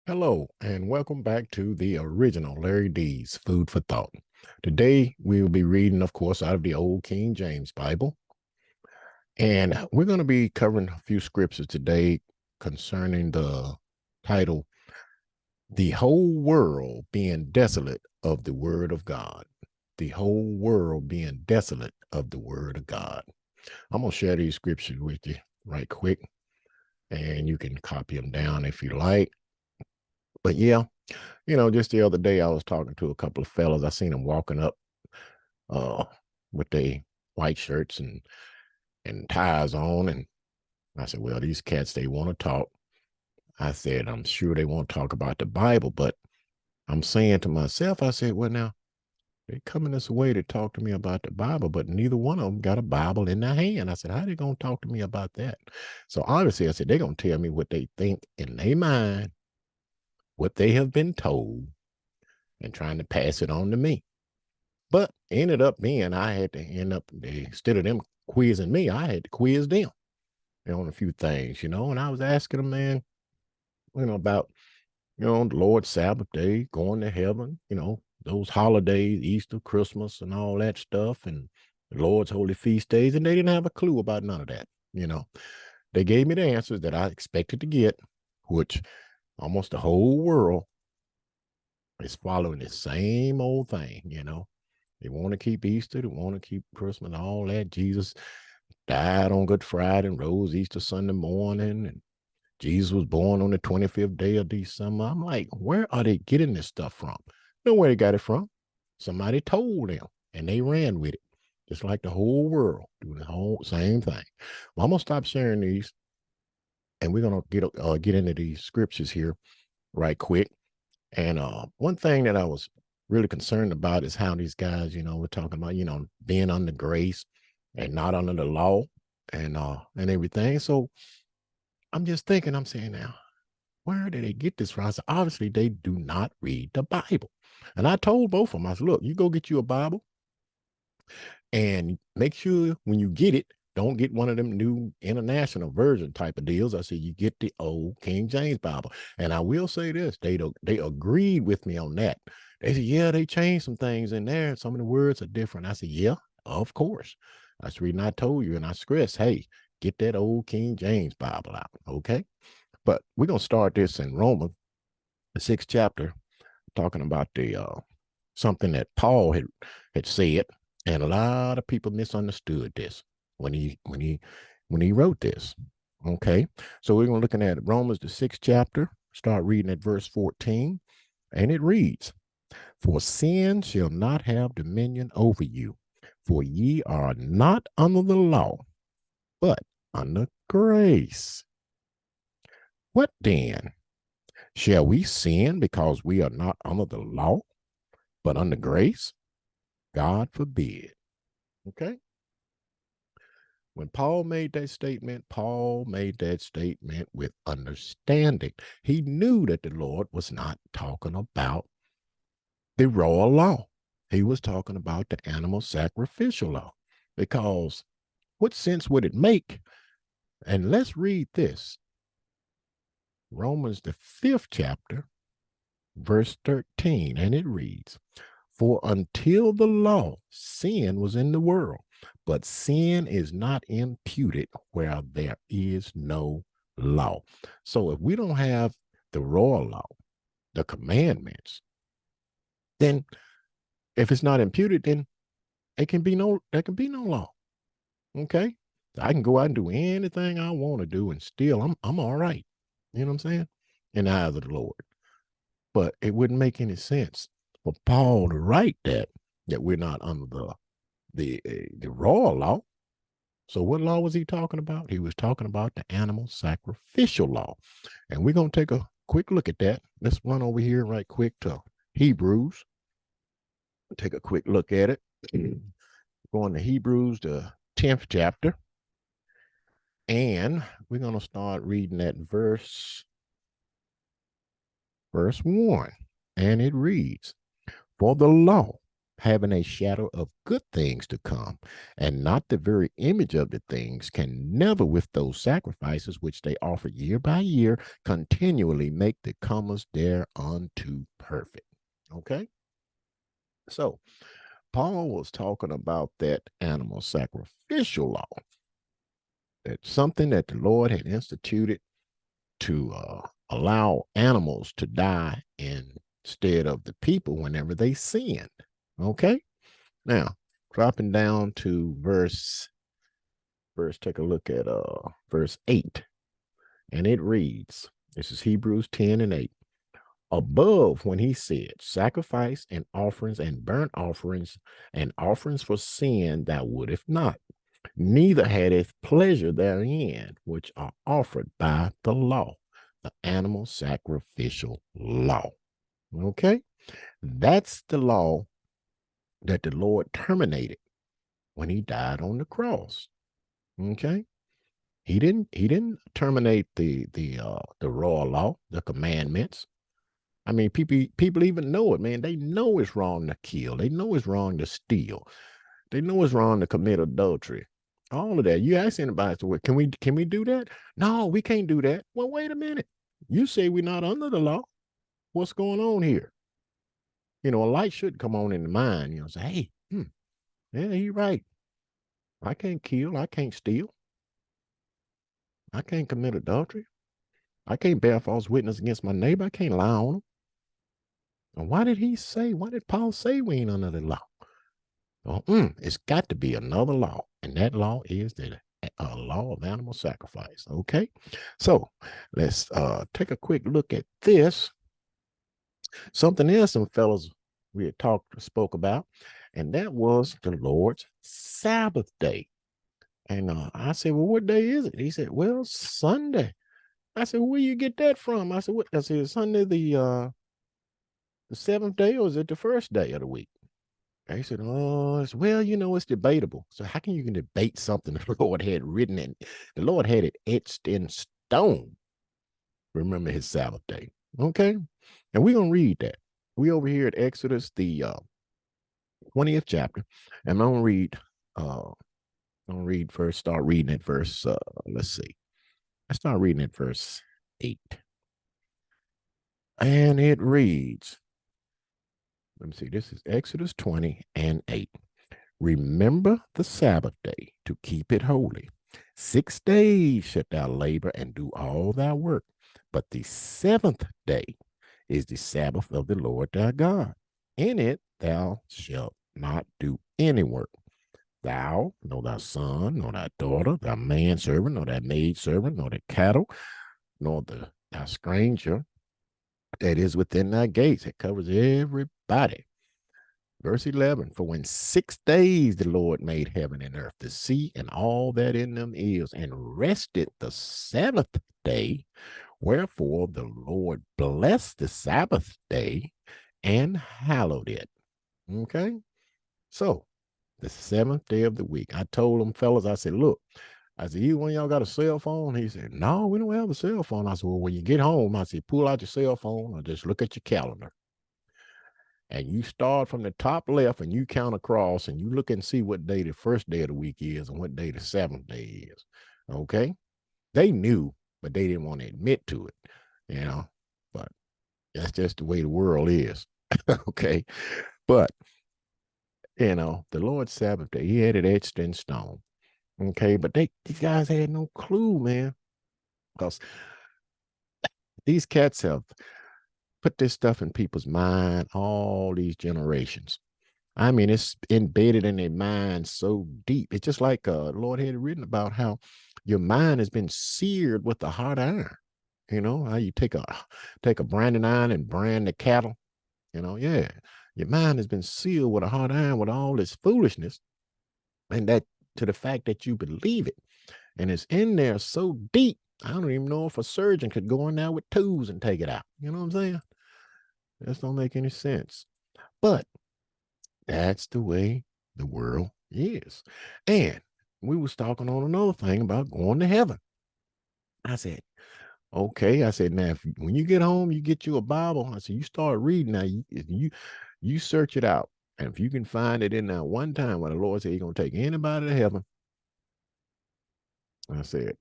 Hello, and welcome back to the original Larry D's Food for Thought. Today, we will be reading, of course, out of the Old King James Bible. And we're going to be covering a few scriptures today concerning the title, The Whole World Being Desolate of the Word of God. The whole world being desolate of the Word of God. I'm going to share these scriptures with you right quick, and you can copy them down if you like. But yeah, just the other day I was talking to a couple of fellas. I seen them walking up uh with their white shirts and ties on. And I said, well, these cats, they want to talk. I said, I'm sure they want to talk about the Bible, but I'm saying to myself, I said, well, now they coming this way to talk to me about the Bible, but neither one of them got a Bible in their hand. I said, how they gonna talk to me about that? So obviously I said, they're gonna tell me what they think in their mind, what they have been told, and trying to pass it on to me. But ended up being, I had to end up, instead of them quizzing me, I had to quiz them on a few things, and I was asking them, man, about, the Lord's Sabbath day, going to heaven, those holidays, Easter, Christmas, and all that stuff, and the Lord's holy feast days. And they didn't have a clue about none of that. They gave me the answers that I expected to get, which almost the whole world is following the same old thing. They want to keep Easter, they want to keep Christmas and all that. Jesus died on Good Friday and rose Easter Sunday morning, and Jesus was born on the 25th day of December. I'm like, where are they getting this stuff from? Know where they got it from. Somebody told them, and they ran with it, just like the whole world doing the whole same thing. Well, I'm gonna stop sharing these, and we're gonna get into these scriptures here right quick. And one thing that I was really concerned about is how these guys, were talking about, being under grace and not under the law and everything. So I'm just thinking, I'm saying now, where did they get this from? I said, obviously they do not read the Bible. And I told both of them, I said, look, you go get you a Bible and make sure when you get it, don't get one of them new international version type of deals. I said, you get the old King James Bible. And I will say this, they agreed with me on that. They said, yeah, they changed some things in there. Some of the words are different. I said, yeah, of course. That's the reason I told you. And I stressed, hey, get that old King James Bible out. Okay. But we're gonna start this in Romans, the 6th chapter, talking about the something that Paul had said, and a lot of people misunderstood this when he wrote this. Okay, so we're looking at Romans the 6th chapter. Start reading at verse 14, and it reads, "For sin shall not have dominion over you, for ye are not under the law, but under grace. What then? Shall we sin because we are not under the law, but under grace? God forbid." Okay. When Paul made that statement with understanding. He knew that the Lord was not talking about the royal law. He was talking about the animal sacrificial law. Because what sense would it make? And let's read this. Romans, the 5th chapter, verse 13, and it reads, "For until the law, sin was in the world, but sin is not imputed where there is no law." So if we don't have the royal law, the commandments, then if it's not imputed, then there can be no law. Okay. I can go out and do anything I want to do and still I'm all right. You know what I'm saying? In the eyes of the Lord. But it wouldn't make any sense for Paul to write that we're not under the royal law. So what law was he talking about? He was talking about the animal sacrificial law. And we're going to take a quick look at that. Let's run over here right quick to Hebrews. Take a quick look at it. Going to Hebrews, the 10th chapter. And we're going to start reading that verse 1. And it reads, "For the law having a shadow of good things to come, and not the very image of the things, can never, with those sacrifices which they offer year by year, continually make the comers thereunto perfect. Okay? So, Paul was talking about that animal sacrificial law, that's something that the Lord had instituted to allow animals to die instead of the people whenever they sinned. Okay? Now, dropping down to take a look at verse 8, and it reads, this is Hebrews 10 and 8. Above, when he said, sacrifice and offerings and burnt offerings and offerings for sin thou wouldest not, neither hadeth pleasure therein, which are offered by the law, the animal sacrificial law. Okay? That's the law that the Lord terminated when he died on the cross. Okay? He didn't terminate the raw law, the commandments. I mean, people even know it, man. They know it's wrong to kill. They know it's wrong to steal. They know it's wrong to commit adultery. All of that. You ask anybody, so can we do that? No, we can't do that. Well, wait a minute. You say we're not under the law. What's going on here? A light should come on in the mind. Say, hey, yeah, you're right. I can't kill. I can't steal. I can't commit adultery. I can't bear false witness against my neighbor. I can't lie on him. And why did Paul say we ain't under the law? Well, it's got to be another law. And that law is the law of animal sacrifice. Okay. So let's take a quick look at this. Something else some fellas we had spoke about, and that was the Lord's Sabbath day. And I said, well, what day is it? He said, well, Sunday. I said, where you get that from? I said, what? I said, Sunday the seventh day, or is it the first day of the week? And he said, oh, it's debatable. So how can you debate something the Lord had written in? The Lord had it etched in stone. Remember his Sabbath day. Okay. And we're going to read that. We over here at Exodus, the 20th chapter. And I'm going to read first, start reading at verse, let's see. I start reading at verse 8. And it reads, let me see, this is Exodus 20 and 8. Remember the Sabbath day to keep it holy. 6 days shalt thou labor and do all thy work. But the seventh day is the Sabbath of the Lord thy God. In it thou shalt not do any work. Thou, nor thy son, nor thy daughter, thy manservant, nor thy maidservant, nor the cattle, nor thy stranger that is within thy gates. It covers everybody. Verse 11, for when 6 days the Lord made heaven and earth, the sea, and all that in them is, and rested the seventh day. Wherefore the Lord blessed the Sabbath day and hallowed it. Okay? So, the seventh day of the week. I told them fellas, I said, look, I said, either one of y'all got a cell phone? He said, no, we don't have a cell phone. I said, well, when you get home, I said, pull out your cell phone or just look at your calendar. And you start from the top left and you count across and you look and see what day the first day of the week is and what day the seventh day is. Okay? They knew, but they didn't want to admit to it, but that's just the way the world is. Okay? But, the Lord's Sabbath day, he had it etched in stone. Okay? But these guys had no clue, man, because these cats have put this stuff in people's mind all these generations. I mean, it's embedded in their mind so deep. It's just like Lord had written about how your mind has been seared with a hot iron. How you take a branding iron and brand the cattle. Yeah, your mind has been sealed with a hot iron with all this foolishness, and that to the fact that you believe it, and it's in there so deep. I don't even know if a surgeon could go in there with tools and take it out. You know what I'm saying? This don't make any sense. But that's the way the world is. And we was talking on another thing about going to heaven. I said, okay. I said, now, when you get home, you get you a Bible. I said, you start reading now. You search it out. And if you can find it in that one time where the Lord said he's going to take anybody to heaven, I said,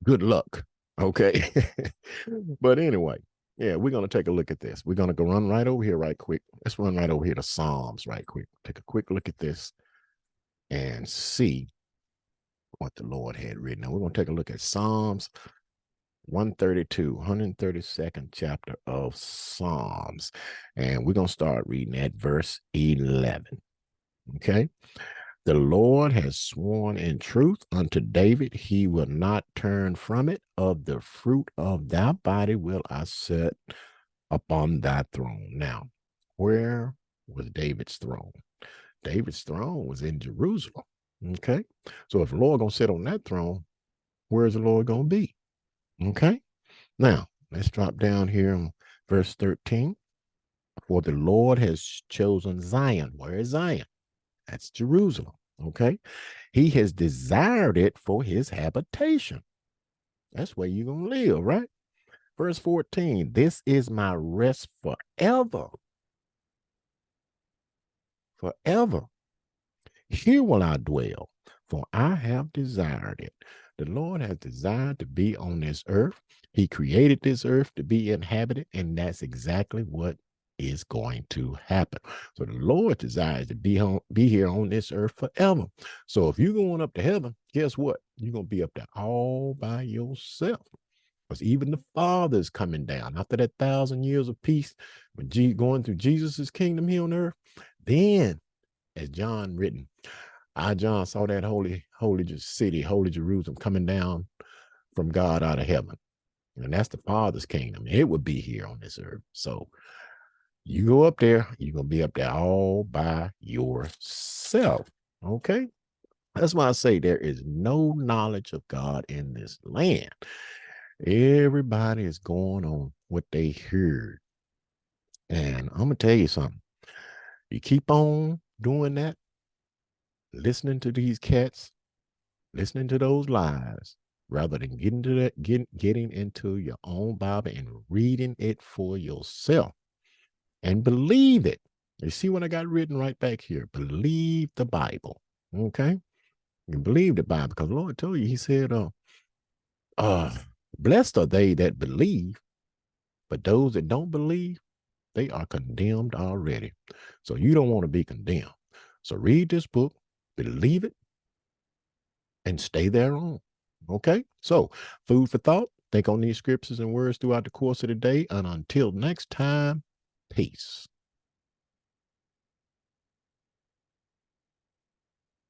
good luck. Okay. But anyway, yeah, we're going to take a look at this. We're going to go run right over here right quick. Let's run right over here to Psalms right quick. Take a quick look at this and see what the Lord had written. Now we're going to take a look at Psalms 132, 132nd chapter of Psalms. And we're going to start reading at verse 11. Okay. The Lord has sworn in truth unto David, he will not turn from it. Of the fruit of thy body will I set upon thy throne. Now, where was David's throne? David's throne was in Jerusalem. Okay. So if the Lord gonna sit on that throne, where's the Lord gonna be? Okay. Now, let's drop down here in verse 13. For the Lord has chosen Zion. Where is Zion? That's Jerusalem. Okay. He has desired it for his habitation. That's where you're going to live, right? Verse 14. This is my rest forever. Forever. Here will I dwell, for I have desired it. The Lord has desired to be on this earth. He created this earth to be inhabited, and that's exactly what is going to happen. So the Lord desires to be here on this earth forever. So if you're going up to heaven, guess what? You're going to be up there all by yourself. Because even the Father is coming down after that 1,000 years of peace, when going through Jesus's kingdom here on earth. Then, as John written, I, John, saw that holy city, holy Jerusalem, coming down from God out of heaven. And that's the Father's kingdom. It would be here on this earth. So you go up there, you're going to be up there all by yourself. Okay? That's why I say there is no knowledge of God in this land. Everybody is going on what they heard. And I'm going to tell you something. You keep on doing that, listening to these cats, listening to those lies, rather than getting into your own Bible and reading it for yourself and believe it. You see what I got written right back here? Believe the Bible. Okay? You believe the Bible because the Lord told you, he said, blessed are they that believe, but those that don't believe, they are condemned already. So you don't want to be condemned. So read this book, believe it, and stay there on. Okay? So food for thought. Think on these scriptures and words throughout the course of the day. And until next time, peace.